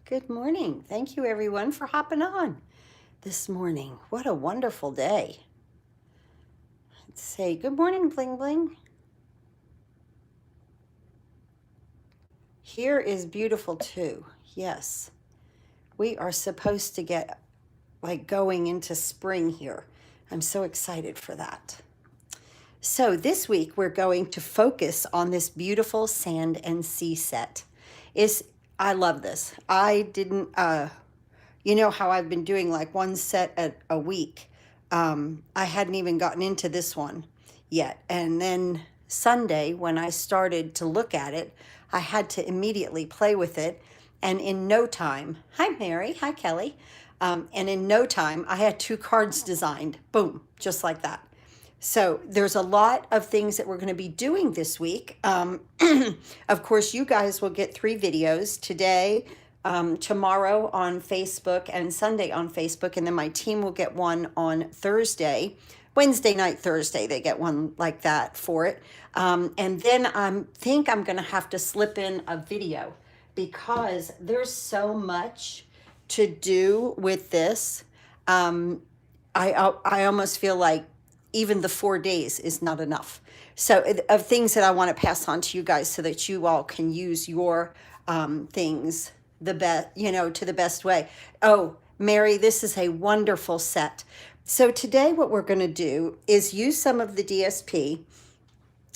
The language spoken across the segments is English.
Good morning. Thank you everyone for hopping on this morning. What a wonderful day. Let's say good morning, Bling Bling. Here is beautiful too. Yes. We are supposed to get like going into spring here. I'm so excited for that. So this week we're going to focus on this beautiful sand and sea set. I love this. I didn't you know how I've been doing like one set a week. I hadn't even gotten into this one yet. And then Sunday, when I started to look at it, I had to immediately play with it. And in no time, hi Mary, hi Kelly. And in no time, I had 2 cards designed. Boom, just like that. So there's a lot of things that we're going to be doing this week. Of course, you guys will get 3 videos today, tomorrow on Facebook, and Sunday on Facebook. And then my team will get one on Thursday, Wednesday night, Thursday. They get one like that for it. And then I think I'm going to have to slip in a video because there's so much to do with this. I almost feel like even the 4 days is not enough. So of things that I want to pass on to you guys so that you all can use your things the best, to the best way. Oh, Mary, this is a wonderful set. So today what we're going to do is use some of the DSP,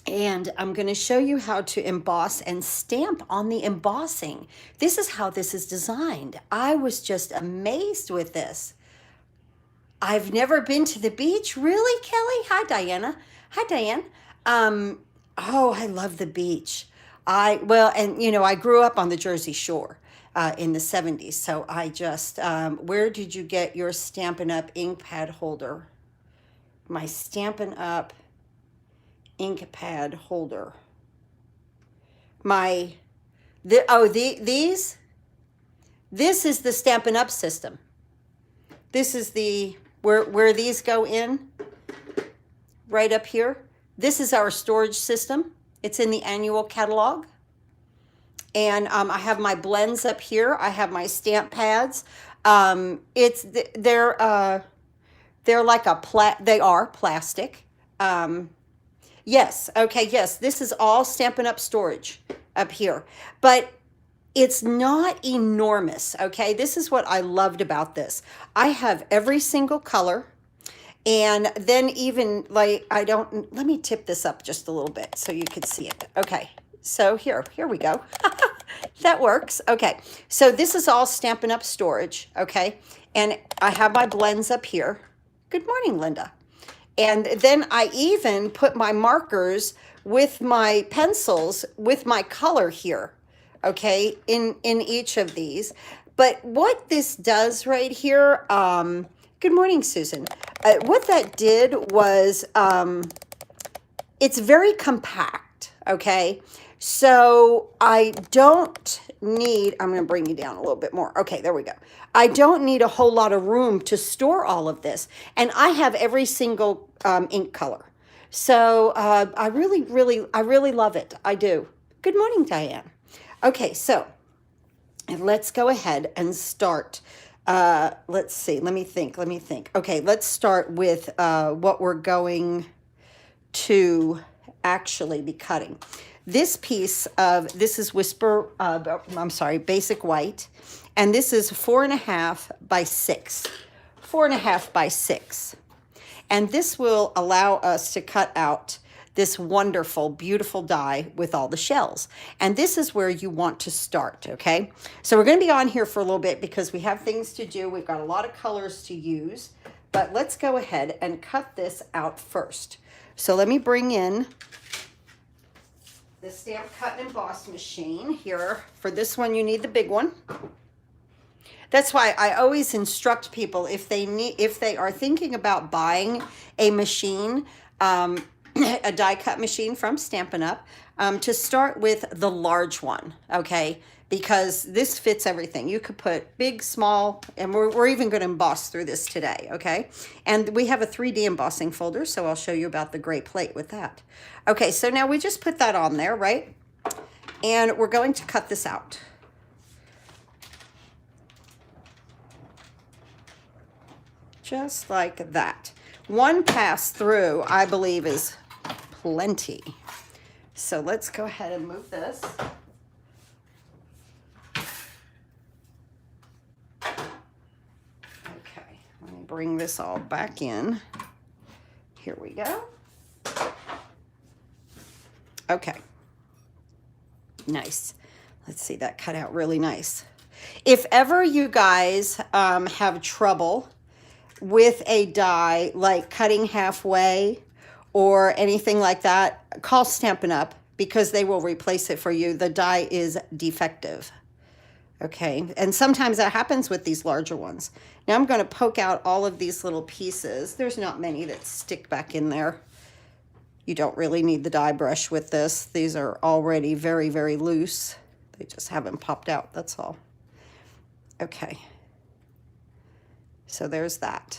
and I'm going to show you how to emboss and stamp on the embossing. This is how this is designed. I was just amazed with this. I've never been to the beach. Really, Kelly? Hi, Diana. Hi, Diane. Oh, I love the beach. I grew up on the Jersey Shore in the 70s. So I just, where did you get your Stampin' Up ink pad holder? My Stampin' Up ink pad holder. These? This is the Stampin' Up system. This is the where these go in, right up here. This is our storage system. It's in the annual catalog. And I have my blends up here. I have my stamp pads. They're like they are plastic. Yes, okay, yes. This is all Stampin' Up storage up here. But it's not enormous, okay? This is what I loved about this. I have every single color, and then even like, let me tip this up just a little bit so you can see it. Okay, so here we go. That works. Okay, so this is all Stampin' Up storage, okay? And I have my blends up here. Good morning, Linda. And then I even put my markers with my pencils with my color here. Okay, in each of these. But what this does right here, good morning, Susan. What that did was, it's very compact, okay? So I don't need, I'm gonna bring you down a little bit more. Okay, there we go. I don't need a whole lot of room to store all of this. And I have every single ink color. So I really love it, I do. Good morning, Diane. Okay, so let's go ahead and start. Let's see, let me think. Okay, let's start with what we're going to actually be cutting. This piece this is Basic White, and this is 4.5 by 6. 4.5 by 6. And this will allow us to cut out this wonderful, beautiful die with all the shells. And this is where you want to start, okay? So we're gonna be on here for a little bit because we have things to do. We've got a lot of colors to use, but let's go ahead and cut this out first. So let me bring in the Stamp Cut and Emboss machine here. For this one, you need the big one. That's why I always instruct people if they are thinking about buying a machine, a die cut machine from Stampin' Up, to start with the large one, okay? Because this fits everything. You could put big, small, and we're even going to emboss through this today, okay? And we have a 3D embossing folder, so I'll show you about the gray plate with that. Okay, so now we just put that on there, right? And we're going to cut this out. just like that. One pass through, I believe, is plenty. So let's go ahead and move this. Okay, let me bring this all back in. Here we go. Okay. Nice. Let's see, that cut out really nice. If ever you guys have trouble with a die, like cutting halfway or anything like that, call Stampin' Up because they will replace it for you. The die is defective. Okay, and sometimes that happens with these larger ones. Now I'm going to poke out all of these little pieces. There's not many that stick back in there. You don't really need the die brush with this. These are already very, very loose. They just haven't popped out, that's all. Okay, so there's that.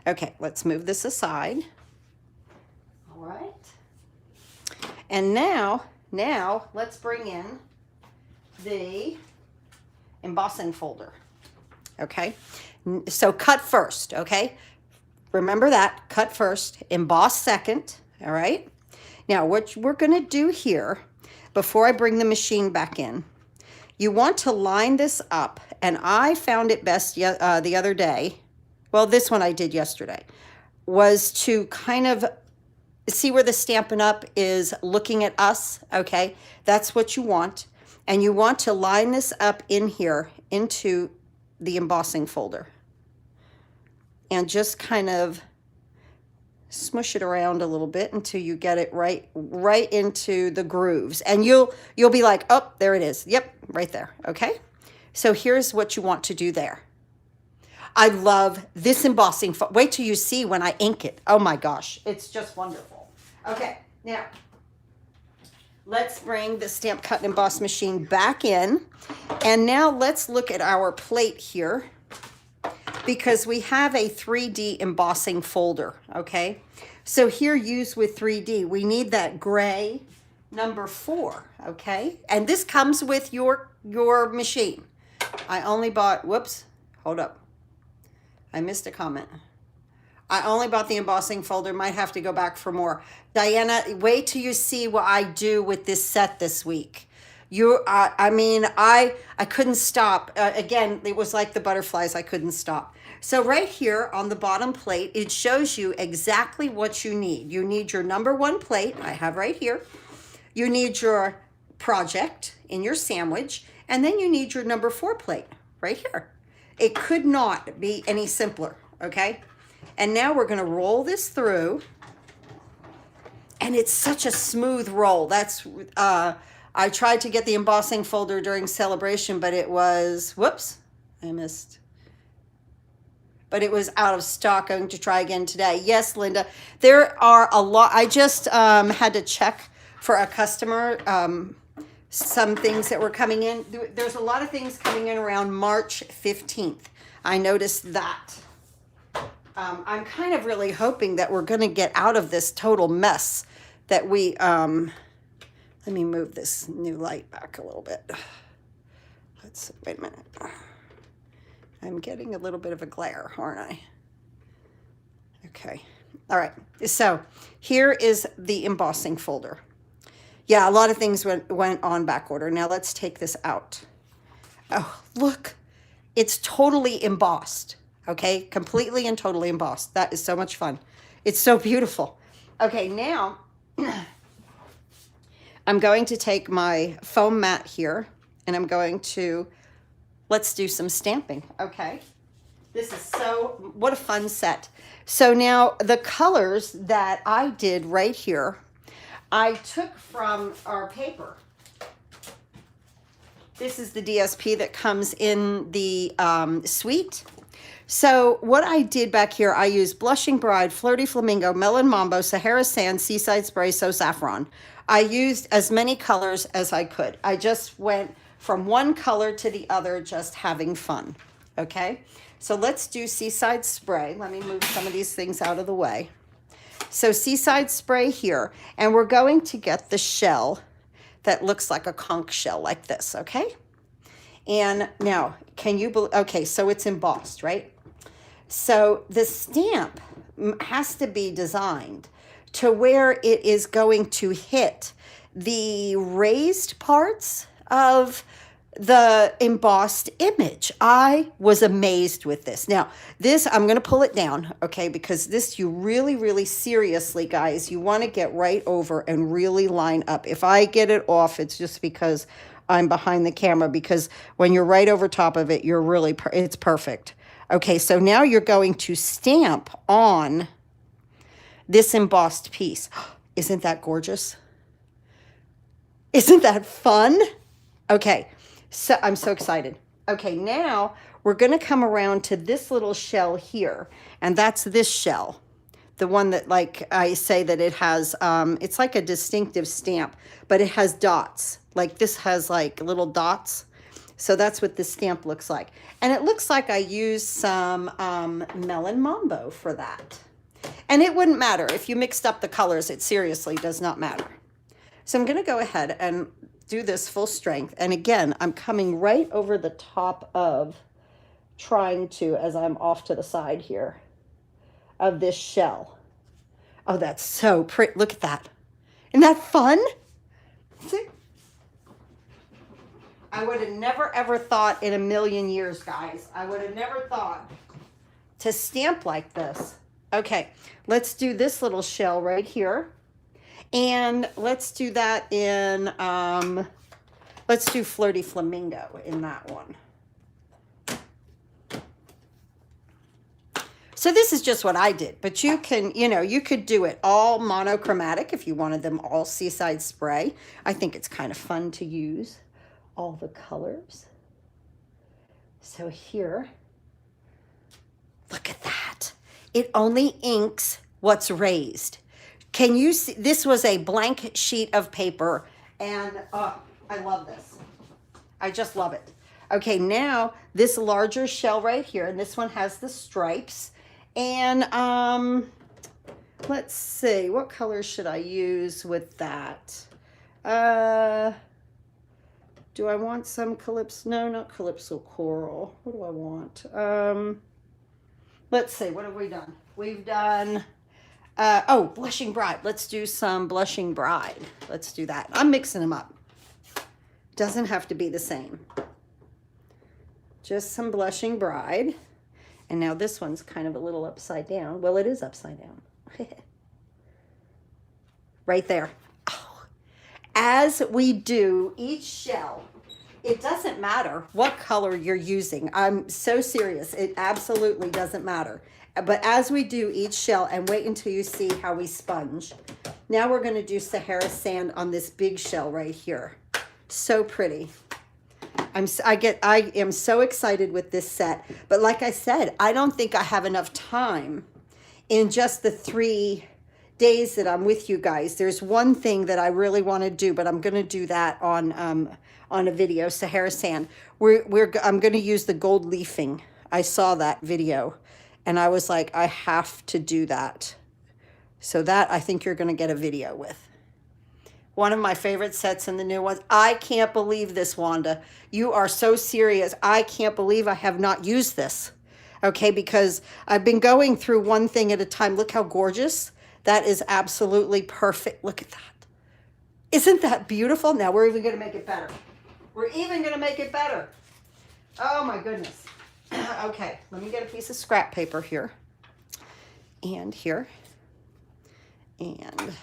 Okay, let's move this aside. All right. And now let's bring in the embossing folder. Okay, so cut first, okay? Remember that, cut first, emboss second, all right? Now, what we're gonna do here, before I bring the machine back in, you want to line this up, and I found it best the other day, well, this one I did yesterday, was to kind of see where the Stampin' Up is looking at us, okay? That's what you want. And you want to line this up in here into the embossing folder. And just kind of smush it around a little bit until you get it right into the grooves. And you'll be like, oh, there it is. Yep, right there, okay? So here's what you want to do there. I love this embossing. Wait till you see when I ink it. Oh my gosh, it's just wonderful. Okay, now let's bring the Stamp Cut and Emboss machine back in. And now let's look at our plate here because we have a 3D embossing folder, okay? So here, use with 3D, we need that gray number 4, okay? And this comes with your machine. I only bought, whoops, hold up. I missed a comment. I only bought the embossing folder, might have to go back for more. Diana, wait till you see what I do with this set this week. I mean, I couldn't stop. Again, it was like the butterflies, I couldn't stop. So right here on the bottom plate, it shows you exactly what you need. You need your number 1 plate, I have right here. You need your project in your sandwich, and then you need your number 4 plate right here. It could not be any simpler, okay? And now we're gonna roll this through, and it's such a smooth roll. That's, I tried to get the embossing folder during celebration, but it was, whoops, I missed. But it was out of stock. I'm going to try again today. Yes, Linda, there are a lot. I just had to check for a customer some things that were coming in. There's a lot of things coming in around March 15th. I noticed that. I'm kind of really hoping that we're going to get out of this total mess that we, let me move this new light back a little bit. Wait a minute. I'm getting a little bit of a glare, aren't I? Okay. All right. So here is the embossing folder. Yeah, a lot of things went on back order. Now let's take this out. Oh, look. It's totally embossed. Okay, completely and totally embossed. That is so much fun. It's so beautiful. Okay, now I'm going to take my foam mat here and I'm going to, let's do some stamping. Okay, this is what a fun set. So now the colors that I did right here, I took from our paper. This is the DSP that comes in the suite. So what I did back here, I used Blushing Bride, Flirty Flamingo, Melon Mambo, Sahara Sand, Seaside Spray, So Saffron. I used as many colors as I could. I just went from one color to the other, just having fun, okay? So let's do Seaside Spray. Let me move some of these things out of the way. So Seaside Spray here, and we're going to get the shell that looks like a conch shell like this, okay? And now, can you believe, okay, so it's embossed, right? So the stamp has to be designed to where it is going to hit the raised parts of the embossed image. I was amazed with this. Now, this, I'm going to pull it down, okay, because this, you really, really seriously, guys, you want to get right over and really line up. If I get it off, it's just because I'm behind the camera, because when you're right over top of it, you're really, it's perfect. Okay, so now you're going to stamp on this embossed piece. Isn't that gorgeous? Isn't that fun? Okay. So I'm so excited. Okay, now we're going to come around to this little shell here, and that's this shell. The one that, like I say, that it has, it's like a distinctive stamp, but it has dots. Like this has like little dots. So that's what this stamp looks like. And it looks like I used some Melon Mambo for that. And it wouldn't matter if you mixed up the colors. It seriously does not matter. So I'm going to go ahead and do this full strength. And again, I'm coming right over the top of, trying to, as I'm off to the side here, of this shell. Oh, that's so pretty. Look at that. Isn't that fun? See? I would have never, ever thought in a million years, guys. I would have never thought to stamp like this. Okay, let's do this little shell right here. And let's do that in, let's do Flirty Flamingo in that one. So this is just what I did, but you can, you know, you could do it all monochromatic if you wanted them all Seaside Spray. I think it's kind of fun to use all the colors. So here, look at that. It only inks what's raised. Can you see, this was a blank sheet of paper, and I love this. I just love it. Okay, now this larger shell right here, and this one has the stripes. And let's see, what color should I use with that? Do I want some Calypso? No, not Calypso Coral. What do I want? Let's see, what have we done? We've done... oh, Blushing Bride. Let's do some Blushing Bride. Let's do that. I'm mixing them up. Doesn't have to be the same. Just some Blushing Bride. And now this one's kind of a little upside down. Well, it is upside down. Right there. Oh. As we do each shell, it doesn't matter what color you're using. I'm so serious. It absolutely doesn't matter. But as we do each shell, and wait until you see how we sponge. Now we're going to do Sahara Sand on this big shell right here. So pretty. I am so excited with this set. But like I said, I don't think I have enough time in just the 3 days that I'm with you guys. There's one thing that I really want to do, but I'm going to do that on a video, Sahara Sand. I'm going to use the gold leafing. I saw that video. And I was like, I have to do that. So that I think you're going to get a video with. One of my favorite sets in the new ones. I can't believe this, Wanda. You are so serious. I can't believe I have not used this. Okay, because I've been going through one thing at a time. Look how gorgeous. That is absolutely perfect. Look at that. Isn't that beautiful? Now we're even going to make it better. We're even going to make it better. Oh my goodness. Okay, let me get a piece of scrap paper here, and here, and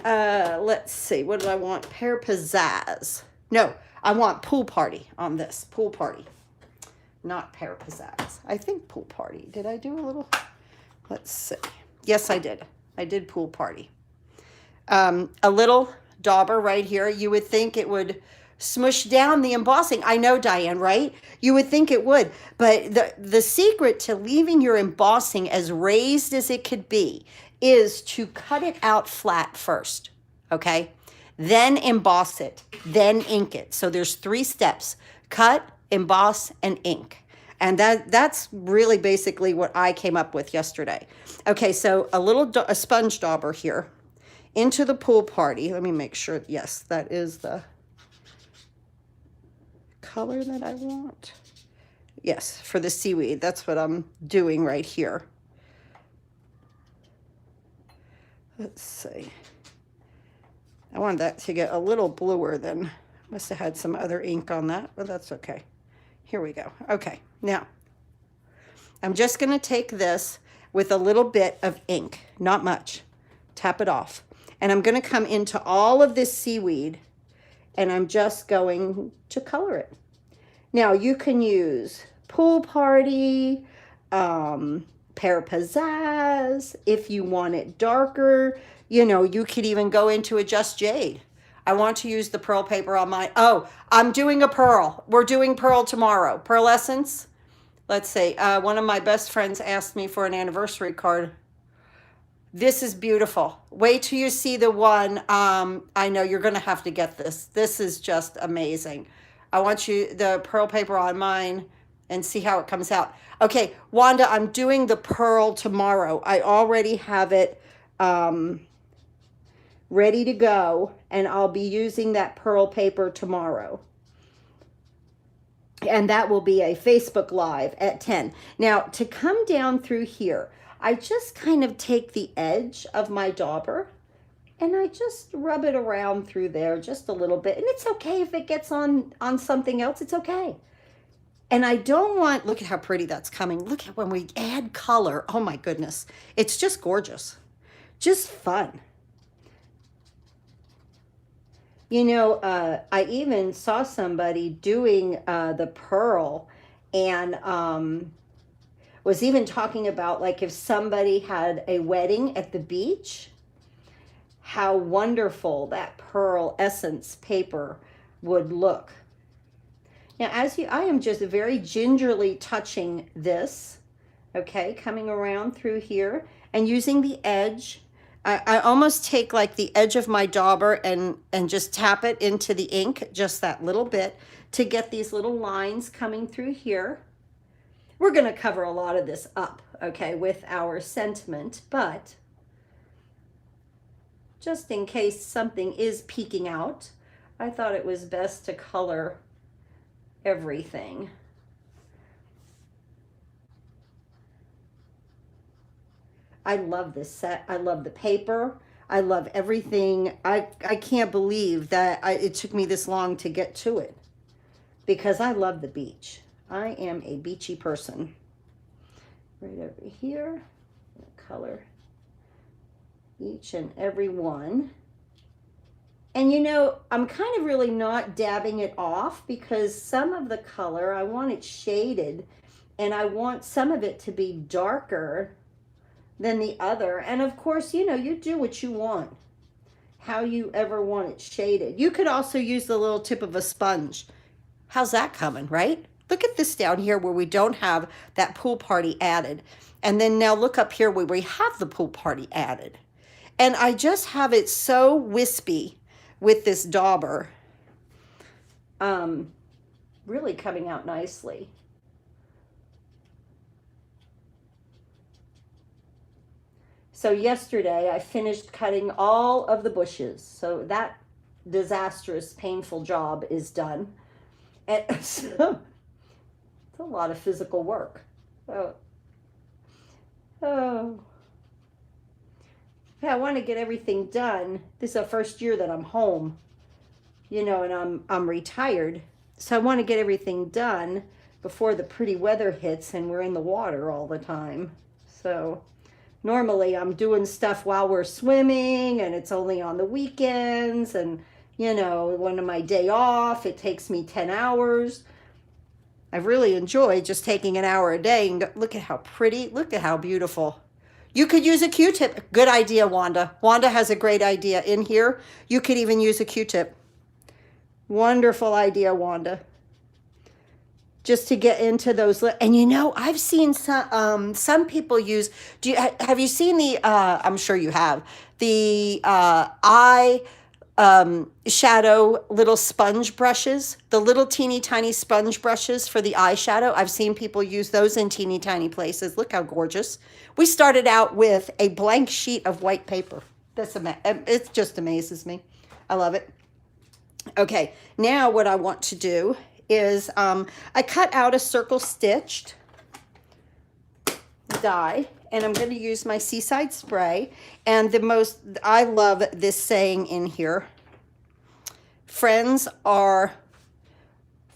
let's see, what do I want? Pear Pizzazz. No, I want Pool Party on this. Pool Party, not Pear Pizzazz. I think Pool Party. Did I do a little? Let's see. Yes, I did. I did Pool Party. A little dauber right here. You would think it would smush down the embossing. I know, Diane, right? You would think it would. But the secret to leaving your embossing as raised as it could be is to cut it out flat first, okay? Then emboss it, then ink it. So there's 3 steps: cut, emboss, and ink. And that's really basically what I came up with yesterday. Okay, so a sponge dauber here into the Pool Party. Let me make sure, yes, that is the color that I want. Yes, for the seaweed. That's what I'm doing right here. Let's see. I wanted that to get a little bluer than, must have had some other ink on that, but that's okay. Here we go. Okay, now I'm just going to take this with a little bit of ink, not much. Tap it off. And I'm going to come into all of this seaweed and I'm just going to color it. Now you can use Pool Party, Pear Pizzazz. If you want it darker, you know, you could even go into a Just Jade. I want to use the pearl paper on my, oh, I'm doing a pearl. We're doing pearl tomorrow. Pearl Essence. Let's see. One of my best friends asked me for an anniversary card. This is beautiful. Wait till you see the one. I know you're going to have to get this. This is just amazing. I want you the pearl paper on mine and see how it comes out. Okay, Wanda, I'm doing the pearl tomorrow. I already have it ready to go, and I'll be using that pearl paper tomorrow. And that will be a Facebook Live at 10. Now, to come down through here, I just kind of take the edge of my dauber and I just rub it around through there just a little bit. And it's okay if it gets on something else, it's okay. And I don't want, look at how pretty that's coming. Look at when we add color. Oh my goodness. It's just gorgeous. Just fun. You know, I even saw somebody doing the pearl and was even talking about like if somebody had a wedding at the beach, how wonderful that pearl essence paper would look. Now, I am just very gingerly touching this, okay, coming around through here and using the edge. I almost take like the edge of my dauber and just tap it into the ink, just that little bit, to get these little lines coming through here. We're going to cover a lot of this up, okay, with our sentiment, but just in case something is peeking out, I thought it was best to color everything. I love this set. I love the paper. I love everything. I can't believe that it took me this long to get to it because I love the beach. I am a beachy person. Right over here, color each and every one. And you know, I'm kind of really not dabbing it off because some of the color, I want it shaded and I want some of it to be darker than the other. And of course, you know, you do what you want, how you ever want it shaded. You could also use the little tip of a sponge. How's that coming, right? Look at this down here where we don't have that pool party added. And then now look up here where we have the pool party added. And I just have it so wispy with this dauber. Really coming out nicely. So yesterday I finished cutting all of the bushes. So that disastrous, painful job is done. And so it's a lot of physical work. Oh. Yeah, I want to get everything done. This is the first year that I'm home, you know, and I'm retired. So I want to get everything done before the pretty weather hits and we're in the water all the time. So normally I'm doing stuff while we're swimming and it's only on the weekends and, you know, one of my day off, it takes me 10 hours. I've really enjoyed just taking an hour a day and look at how pretty, look at how beautiful. You could use a Q-tip. Good idea, Wanda. Wanda has a great idea in here. You could even use a Q-tip. Wonderful idea, Wanda. Just to get into those, and you know, I've seen some people use. Have you seen the? I'm sure you have the eye shadow little sponge brushes, the little teeny tiny sponge brushes for the eyeshadow. I've seen people use those in teeny tiny places. Look how gorgeous. We started out with a blank sheet of white paper. It just amazes me. I love it. Okay, now what I want to do is I cut out a circle stitched die, and I'm going to use my Seaside Spray. And I love this saying in here. Friends are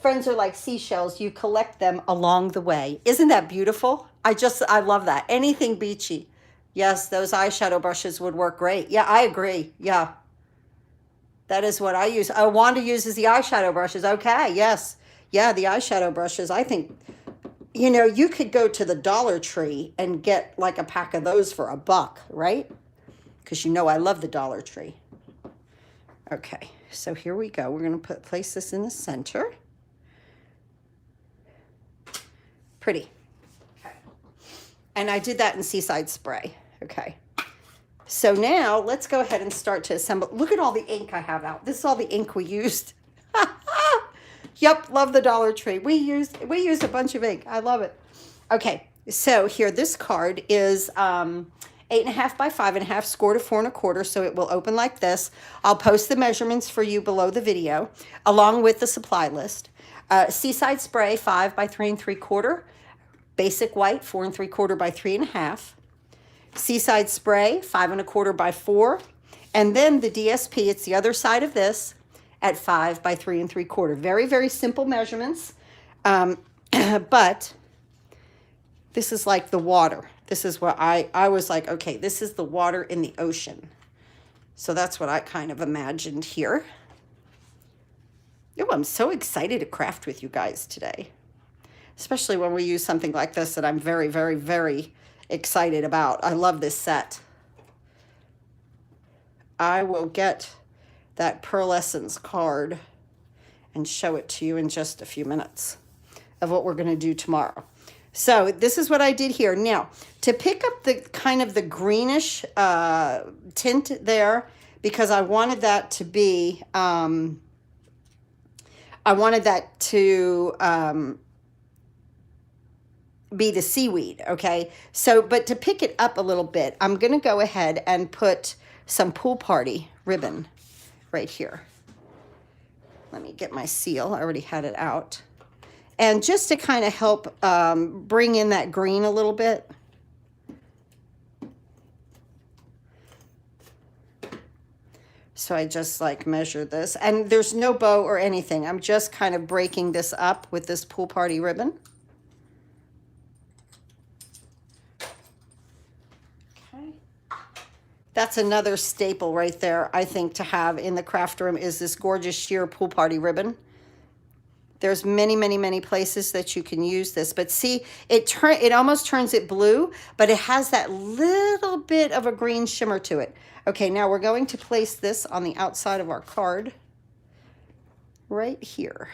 like seashells. You collect them along the way. Isn't that beautiful? I love that. Anything beachy. Yes, those eyeshadow brushes would work great. Yeah, I agree. Yeah. That is what I use. Oh, Wanda uses the eyeshadow brushes. Okay, yes. Yeah, the eyeshadow brushes. I think, you know, you could go to the Dollar Tree and get like a pack of those for $1, right? Because you know I love the Dollar Tree. Okay, so here we go. We're going to place this in the center. Pretty. Okay. And I did that in Seaside Spray. Okay. So now let's go ahead and start to assemble. Look at all the ink I have out. This is all the ink we used. Yep, love the Dollar Tree. We used a bunch of ink. I love it. Okay, so here, this card is 8.5 by 5.5, score to 4 1/4, so it will open like this. I'll post the measurements for you below the video, along with the supply list. Seaside Spray, 5 by 3 3/4. Basic white, 4 3/4 by 3.5. Seaside Spray, 5 1/4 by 4. And then the DSP, it's the other side of this, at 5 by 3 3/4. Very, very simple measurements. But this is like the water. This is what I was like, okay, this is the water in the ocean. So that's what I kind of imagined here. Oh, I'm so excited to craft with you guys today. Especially when we use something like this that I'm very, very, very excited about. I love this set. I will get that Pearlescence card and show it to you in just a few minutes of what we're going to do tomorrow. So this is what I did here. Now, to pick up the kind of the greenish tint there, because I wanted that to be, be the seaweed, okay? So, but to pick it up a little bit, I'm going to go ahead and put some Pool Party ribbon right here. Let me get my seal. I already had it out. And just to kind of help bring in that green a little bit. So I just like measure this. And there's no bow or anything. I'm just kind of breaking this up with this Pool Party ribbon. That's another staple right there, I think, to have in the craft room is this gorgeous sheer Pool Party ribbon. There's many, many, many places that you can use this. But see, it almost turns it blue, but it has that little bit of a green shimmer to it. Okay, now we're going to place this on the outside of our card right here.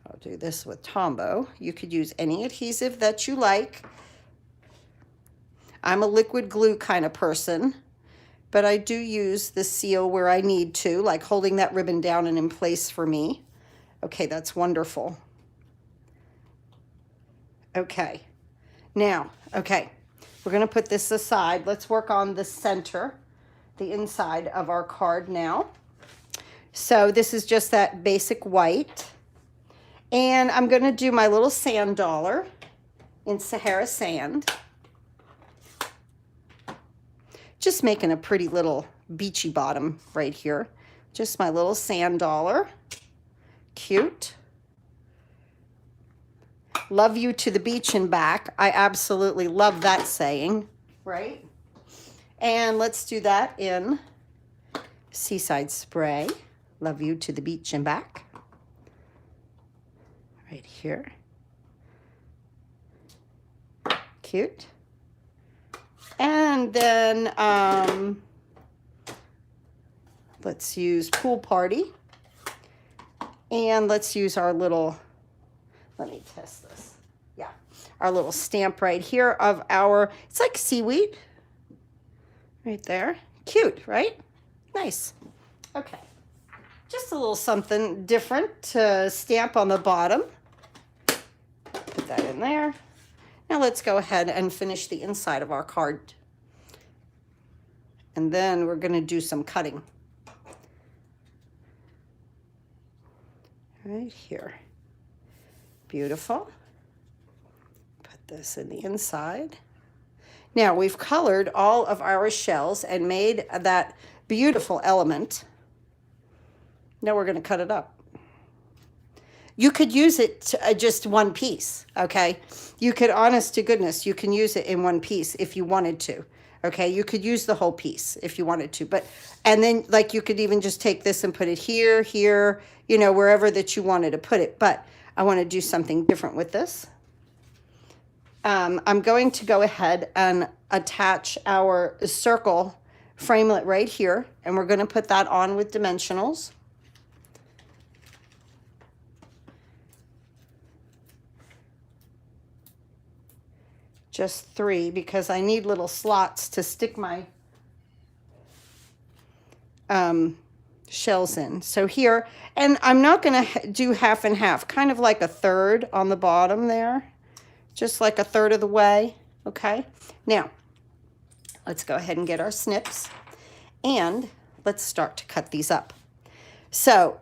I'll do this with Tombow. You could use any adhesive that you like. I'm a liquid glue kind of person, but I do use the seal where I need to, like holding that ribbon down and in place for me. Okay, that's wonderful. Okay, now, okay, we're going to put this aside. Let's work on the center, the inside of our card now. So this is just that basic white. And I'm going to do my little sand dollar in Sahara Sand. Just making a pretty little beachy bottom right here. Just my little sand dollar. Cute. Love you to the beach and back. I absolutely love that saying, right? And let's do that in Seaside Spray. Love you to the beach and back. Right here. Cute. And then let's use Pool Party. And let's use our little, let me test this. Yeah, our little stamp right here of our, it's like seaweed. Right there. Cute, right? Nice. Okay. Just a little something different to stamp on the bottom. Put that in there. Now let's go ahead and finish the inside of our card. And then we're going to do some cutting. right here. Beautiful. Put this in the inside. Now we've colored all of our shells and made that beautiful element. Now we're going to cut it up. You could use it to, just one piece, okay? You could, honest to goodness, you can use it in one piece if you wanted to, okay? You could use the whole piece if you wanted to, but, and then like you could even just take this and put it here, here, you know, wherever that you wanted to put it. But I want to do something different with this. I'm going to go ahead and attach our circle framelit right here, and we're going to put that on with dimensionals. Just 3 because I need little slots to stick my shells in. So here, and I'm not going to do half and half, kind of like a third on the bottom there, just like a third of the way. Okay, now let's go ahead and get our snips and let's start to cut these up. So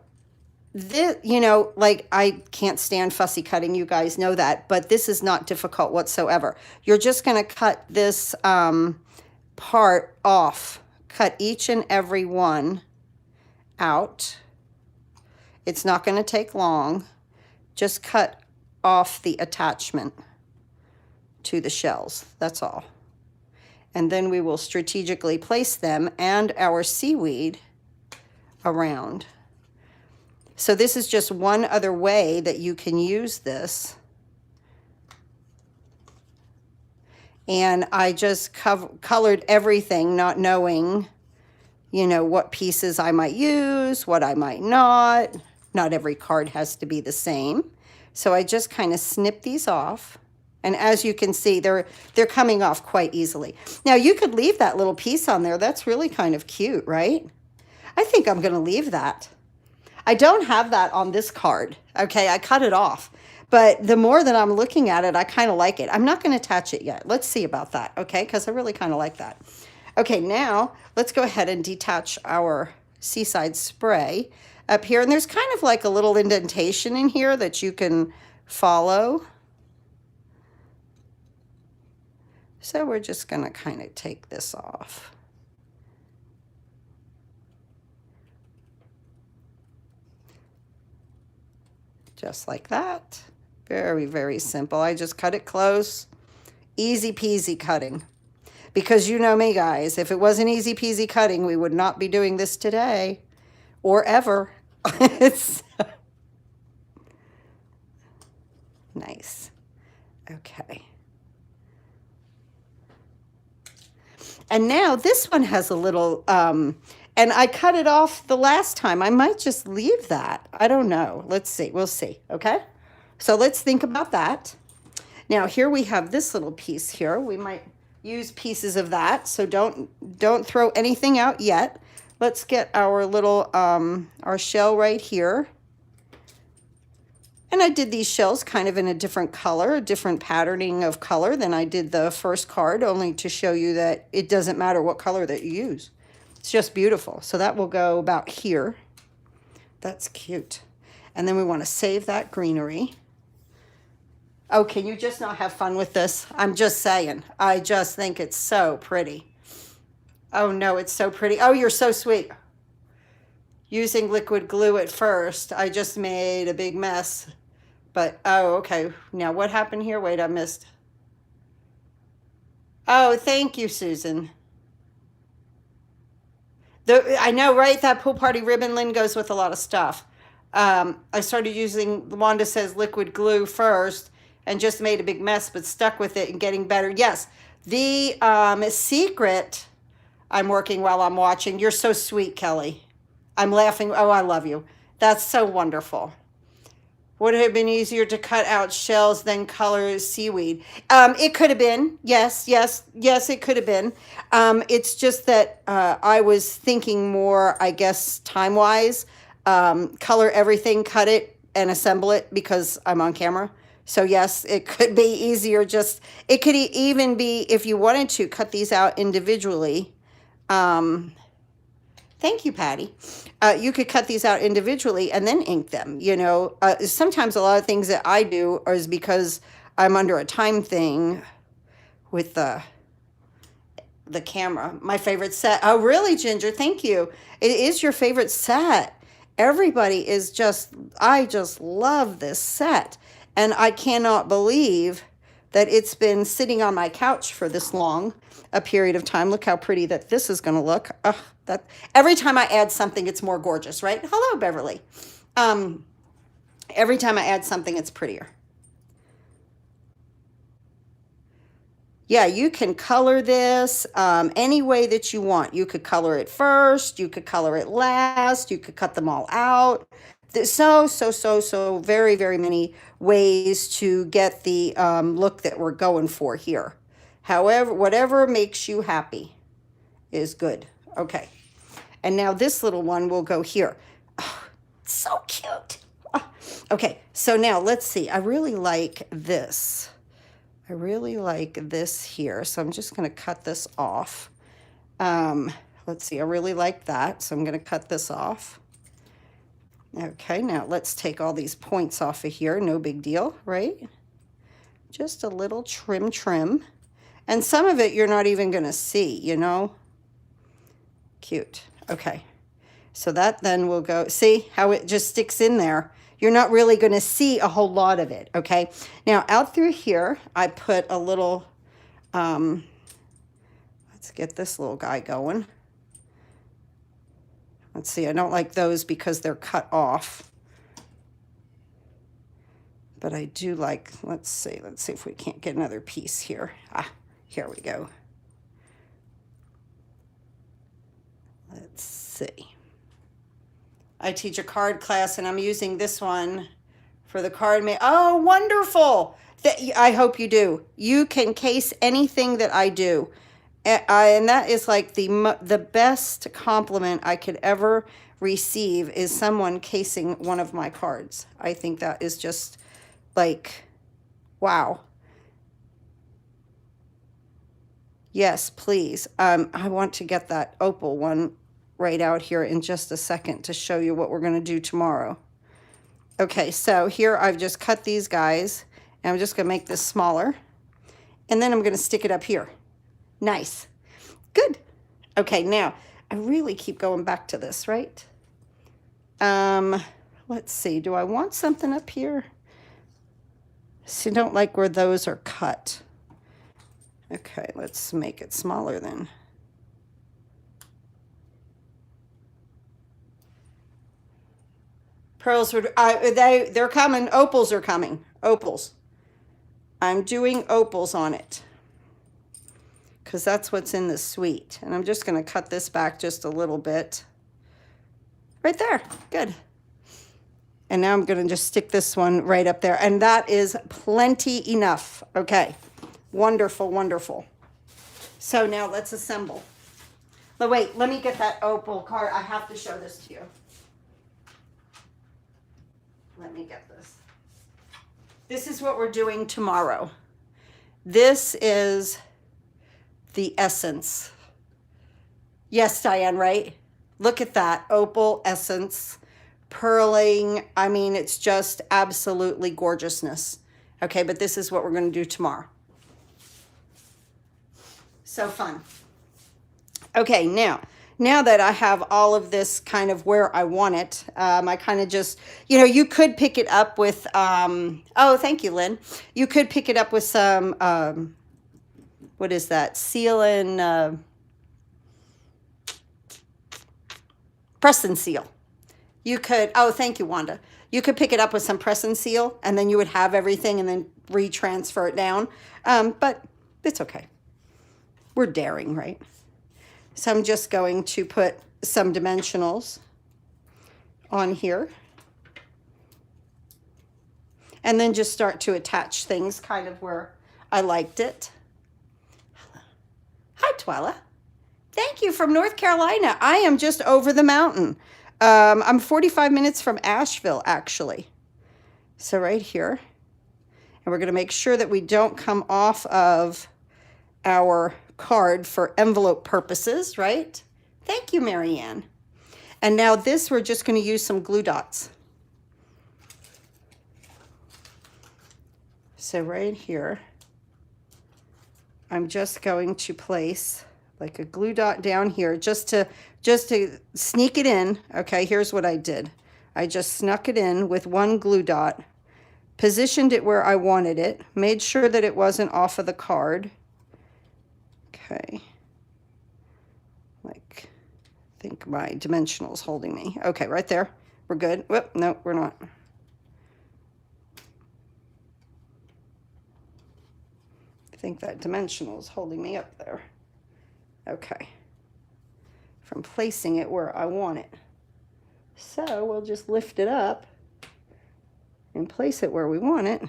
this, you know, like I can't stand fussy cutting, you guys know that, but this is not difficult whatsoever. You're just going to cut this part off. Cut each and every one out. It's not going to take long. Just cut off the attachment to the shells. That's all. And then we will strategically place them and our seaweed around. So this is just one other way that you can use this. And I just colored everything, not knowing, you know, what pieces I might use, what I might not. Not every card has to be the same. So I just kind of snip these off. And as you can see, they're coming off quite easily. Now you could leave that little piece on there. That's really kind of cute, right? I think I'm going to leave that. I don't have that on this card. Okay, I cut it off. But the more that I'm looking at it, I kind of like it. I'm not going to attach it yet. Let's see about that, okay? Because I really kind of like that. Okay, now let's go ahead and detach our Seaside Spray up here. And there's kind of like a little indentation in here that you can follow. So we're just going to kind of take this off. Just like that. Very, very simple. I just cut it close. Easy peasy cutting. Because you know me, guys, if it wasn't easy peasy cutting, we would not be doing this today or ever. It's nice. Okay. And now this one has a little, and I cut it off the last time. I might just leave that. I don't know. Let's see. We'll see. Okay. So let's think about that. Now here we have this little piece here. We might use pieces of that. So don't throw anything out yet. Let's get our little, our shell right here. And I did these shells kind of in a different color, a different patterning of color than I did the first card, only to show you that it doesn't matter what color that you use. It's just beautiful. So that will go about here. That's cute. And then we want to save that greenery. Oh, can you just not have fun with this? I'm just saying. I just think it's so pretty. Oh, no, it's so pretty. Oh, you're so sweet. Using liquid glue at first, I just made a big mess. But, oh, okay. Now, what happened here? Wait, I missed. Oh, thank you, Susan. I know, right? That pool party ribbon, Lynn, goes with a lot of stuff. I started using, Wanda says, liquid glue first and just made a big mess, but stuck with it and getting better. Yes, the secret I'm working while I'm watching. You're so sweet, Kelly. I'm laughing. Oh, I love you. That's so wonderful. Would it have been easier to cut out shells than color seaweed? It could have been. Yes, it could have been. It's just that I was thinking more, I guess, time-wise. Color everything, cut it, and assemble it because I'm on camera. So, yes, it could be easier. Just it could even be, if you wanted to, cut these out individually. Thank you, Patty. You could cut these out individually and then ink them. You know, sometimes a lot of things that I do is because I'm under a time thing with the camera. My favorite set. Oh, really, Ginger? Thank you. It is your favorite set. Everybody is just, I just love this set. And I cannot believe that it's been sitting on my couch for this long a period of time. Look how pretty that this is going to look. That every time I add something, it's more gorgeous, right? Hello, Beverly. Every time I add something, it's prettier. Yeah, you can color this any way that you want. You could color it first. You could color it last. You could cut them all out. There's so very, very many ways to get the look that we're going for here. However, whatever makes you happy is good. Okay. And now this little one will go here. Oh, so cute. Oh, okay, so now let's see. I really like this. I really like this here. So I'm just going to cut this off. Let's see. I really like that. So I'm going to cut this off. Okay, now let's take all these points off of here. No big deal, right? Just a little trim. And some of it you're not even going to see, you know? Cute. Okay. So that then will go, see how it just sticks in there? You're not really going to see a whole lot of it, okay? Now, out through here, I put a little, let's get this little guy going. Let's see, I don't like those because they're cut off. But I do like, let's see if we can't get another piece here. Here we go. Let's see. I teach a card class and I'm using this one for the card. Oh, wonderful. I hope you do. You can case anything that I do. And that is like the best compliment I could ever receive is someone casing one of my cards. I think that is just like, wow. Yes, please. I want to get that opal one right out here in just a second to show you what we're going to do tomorrow. Okay, so here I've just cut these guys and I'm just going to make this smaller and then I'm going to stick it up here. Nice. Good. Okay, now I really keep going back to this, right? Let's see. Do I want something up here? See, I don't like where those are cut. Okay, let's make it smaller then. Pearls would, they're coming. Opals are coming. Opals. I'm doing opals on it because that's what's in the suite. And I'm just going to cut this back just a little bit. Right there. Good. And now I'm going to just stick this one right up there. And that is plenty enough. Okay. Wonderful, wonderful. So now let's assemble. But wait, let me get that opal card. I have to show this to you. Let me get this. This is what we're doing tomorrow. This is the essence. Yes, Diane, right? Look at that. Opal essence, pearling. I mean, it's just absolutely gorgeousness. Okay, but this is what we're going to do tomorrow. So fun. Okay, now that I have all of this kind of where I want it, I kind of just, you know, you could pick it up with, oh, thank you, Lynn. You could pick it up with some, what is that? Seal and, press and seal. You could, oh, thank you, Wanda. You could pick it up with some press and seal, and then you would have everything and then retransfer it down. But it's okay. We're daring, right? So I'm just going to put some dimensionals on here. And then just start to attach things kind of where I liked it. Hi, Twila. Thank you from North Carolina. I am just over the mountain. I'm 45 minutes from Asheville, actually. So right here. And we're going to make sure that we don't come off of our card for envelope purposes, right? Thank you, Marianne. And now this, we're just going to use some glue dots. So right here, I'm just going to place like a glue dot down here just to sneak it in. Okay, here's what I did. I just snuck it in with one glue dot, positioned it where I wanted it, made sure that it wasn't off of the card. Okay. Like, I think my dimensional's holding me. Okay, right there. We're good. Whoop, no, we're not. I think that dimensional is holding me up there. Okay. From placing it where I want it. So we'll just lift it up and place it where we want it,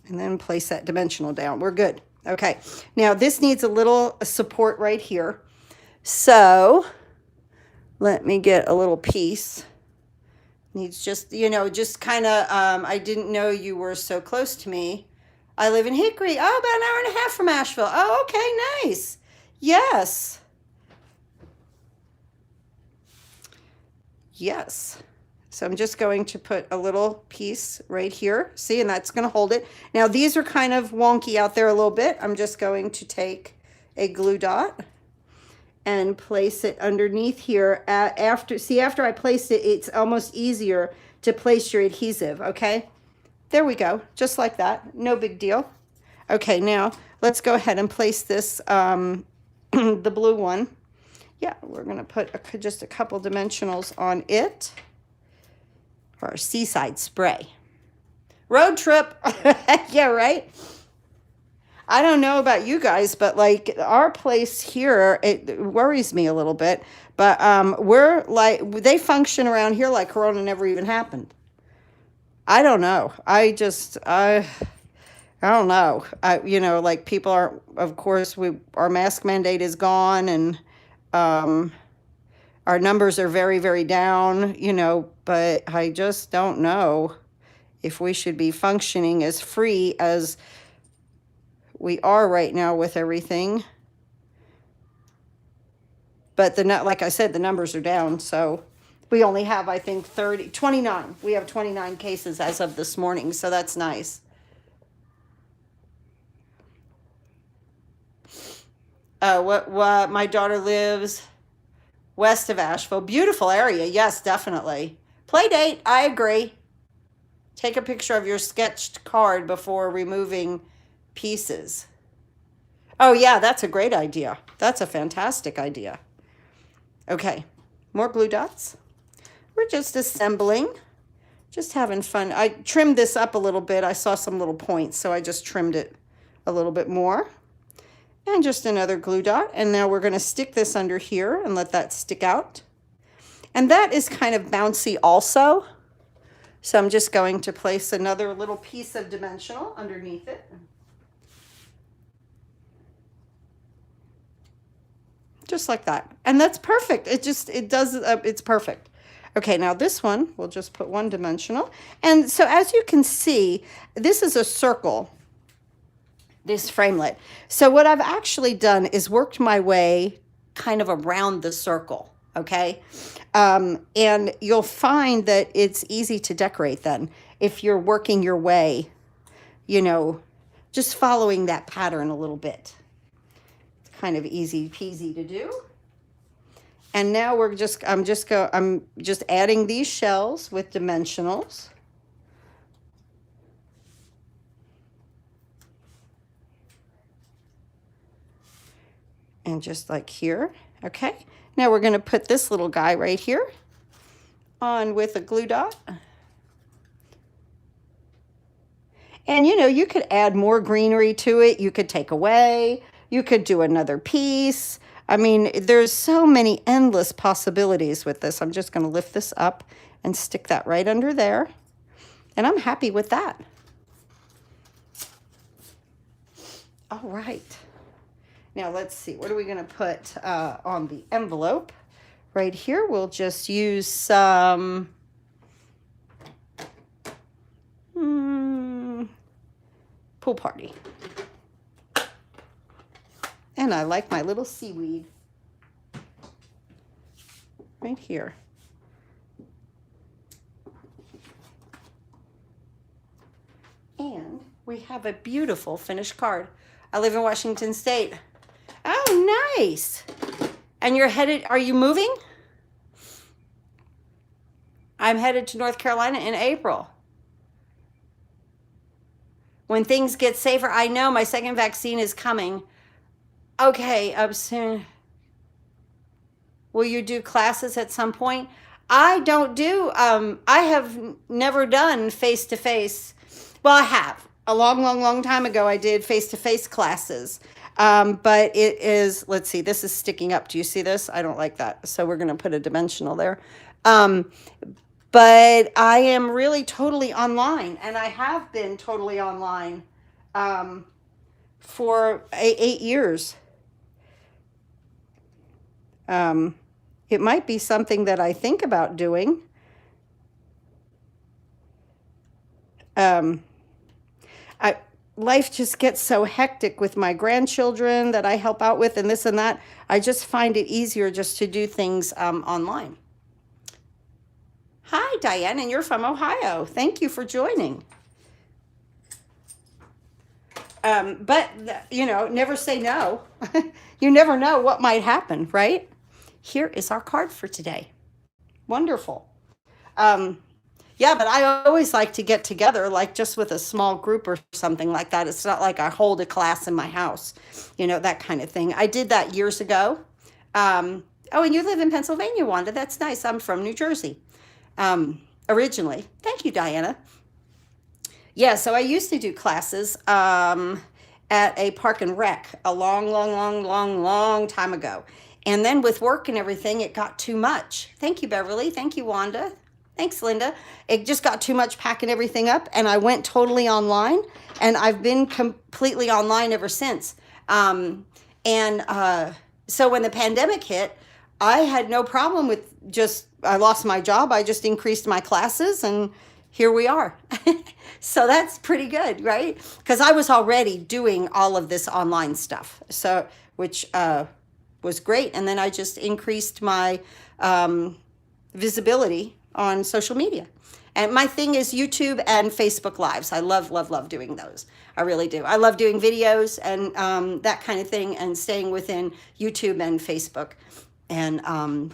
and then place that dimensional down. We're good. Okay. Now this needs a little support right here. So let me get a little piece. Needs just, you know, just kind of, I didn't know you were so close to me. I live in Hickory. Oh, about an hour and a half from Asheville. Oh, okay, nice. Yes. Yes. So I'm just going to put a little piece right here. See, and that's going to hold it. Now these are kind of wonky out there a little bit. I'm just going to take a glue dot and place it underneath here. After I placed it, it's almost easier to place your adhesive, okay? There we go, just like that, no big deal. Okay, now let's go ahead and place this, the blue one. Yeah, we're gonna put just a couple dimensionals on it for our Seaside Spray. Road trip, yeah, right? I don't know about you guys, but like our place here, it worries me a little bit, but we're like, they function around here like Corona never even happened. I don't know. I don't know. You know, like people are, of course, our mask mandate is gone, and our numbers are very, very down, you know, but I just don't know if we should be functioning as free as we are right now with everything. But like I said, the numbers are down, so we only have, I think, 29. We have 29 cases as of this morning, so that's nice. What my daughter lives west of Asheville. Beautiful area, yes, definitely. Play date, I agree. Take a picture of your sketched card before removing pieces. Oh yeah, that's a great idea. That's a fantastic idea. Okay, more glue dots. We're just assembling, just having fun. I trimmed this up a little bit. I saw some little points, so I just trimmed it a little bit more. And just another glue dot. And now we're going to stick this under here and let that stick out. And that is kind of bouncy also. So I'm just going to place another little piece of dimensional underneath it. Just like that. And that's perfect. It's perfect. Okay, now this one, we'll just put one dimensional. And so as you can see, this is a circle, this framelit. So what I've actually done is worked my way kind of around the circle, okay? And you'll find that it's easy to decorate then if you're working your way, you know, just following that pattern a little bit. It's kind of easy peasy to do. And now I'm just adding these shells with dimensionals. And just like here, okay? Now we're gonna put this little guy right here on with a glue dot. And you know, you could add more greenery to it. You could take away, you could do another piece. I mean, there's so many endless possibilities with this. I'm just going to lift this up and stick that right under there. And I'm happy with that. All right. Now let's see. What are we going to put on the envelope? Right here, we'll just use some pool party. And I like my little seaweed right here. we have a beautiful finished card. I live in Washington State. Oh, nice. And you're headed, are you moving? I'm headed to North Carolina in April. When things get safer, I know my second vaccine is coming. Okay, soon. Will you do classes at some point? I don't do, I have never done face-to-face. Well, I have. A long, long, long time ago, I did face-to-face classes. But it is, let's see, this is sticking up. Do you see this? I don't like that. So we're going to put a dimensional there. But I am really totally online, and I have been totally online for 8 years. It might be something that I think about doing. Life just gets so hectic with my grandchildren that I help out with and this and that. I just find it easier just to do things online. Hi, Diane, and you're from Ohio. Thank you for joining. But, you know, never say no. You never know what might happen, right? Here is our card for today. Wonderful. Yeah, but I always like to get together, like just with a small group or something like that. It's not like I hold a class in my house, you know, that kind of thing. I did that years ago. Oh, and you live in Pennsylvania, Wanda. That's nice. I'm from New Jersey originally. Thank you, Diana. Yeah, so I used to do classes at a park and rec a long, long, long, long, long time ago. And then with work and everything, it got too much. Thank you, Beverly. Thank you, Wanda. Thanks, Linda. It just got too much packing everything up, and I went totally online, and I've been completely online ever since. So when the pandemic hit, I had no problem with I lost my job. I just increased my classes, and here we are. So that's pretty good, right? Because I was already doing all of this online stuff, so which was great. And then I just increased my visibility on social media. And my thing is YouTube and Facebook Lives. I love, love, love doing those. I really do. I love doing videos and that kind of thing, and staying within YouTube and Facebook and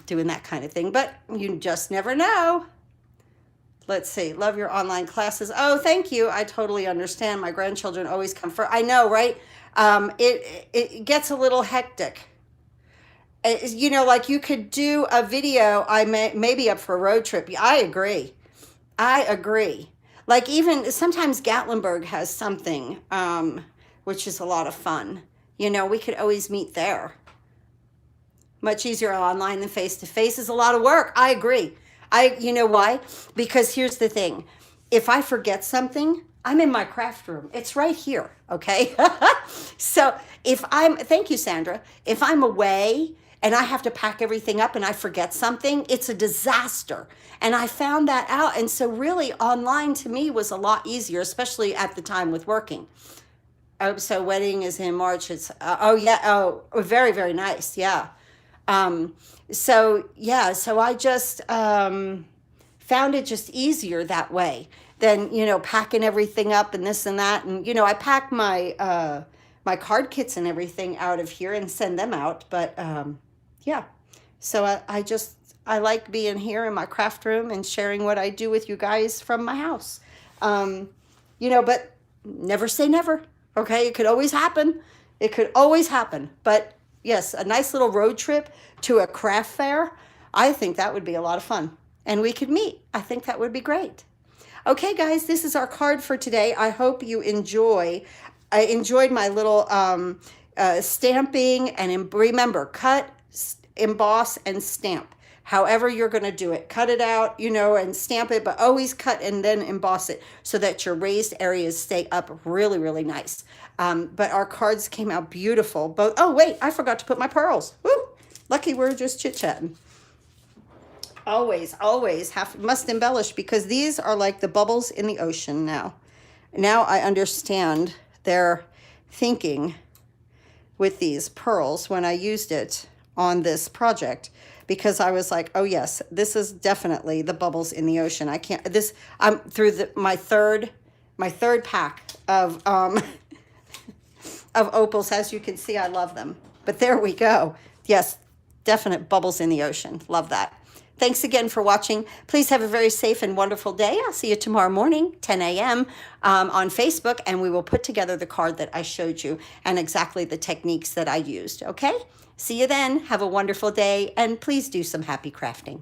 doing that kind of thing. But you just never know. Let's see. Love your online classes. Oh, thank you. I totally understand. My grandchildren always come for. I know, right? It gets a little hectic. You know, like you could do a video, maybe up for a road trip. I agree. Like even sometimes Gatlinburg has something, which is a lot of fun. You know, we could always meet there. Much easier online than face-to-face is a lot of work. I agree. You know why? Because here's the thing. If I forget something, I'm in my craft room. It's right here, okay? So thank you, Sandra. If I'm away and I have to pack everything up and I forget something, it's a disaster. And I found that out. And so really online to me was a lot easier, especially at the time with working. Oh, so wedding is in March. It's, very, very nice. Yeah. So I just found it just easier that way than, you know, packing everything up and this and that. And, you know, I pack my my card kits and everything out of here and send them out. But yeah, so I like being here in my craft room and sharing what I do with you guys from my house. You know, but never say never. Okay, it could always happen. But yes, a nice little road trip to a craft fair, I think that would be a lot of fun. And we could meet. I think that would be great. Okay, guys, this is our card for today. I hope you enjoy. I enjoyed my little stamping. And remember, cut, emboss, and stamp. However you're going to do it. Cut it out, you know, and stamp it, but always cut and then emboss it so that your raised areas stay up really, really nice. But our cards came out beautiful. Both. Oh, wait, I forgot to put my pearls. Woo! Lucky we're just chit-chatting. Always must embellish, because these are like the bubbles in the ocean now. Now I understand their thinking with these pearls when I used it on this project, because I was like, oh yes, this is definitely the bubbles in the ocean. I'm through my my third pack of of opals. As you can see, I love them. But there we go. Yes, definite bubbles in the ocean. Love that. Thanks again for watching. Please have a very safe and wonderful day. I'll see you tomorrow morning, 10 a.m. On Facebook, and we will put together the card that I showed you and exactly the techniques that I used, okay? See you then. Have a wonderful day, and please do some happy crafting.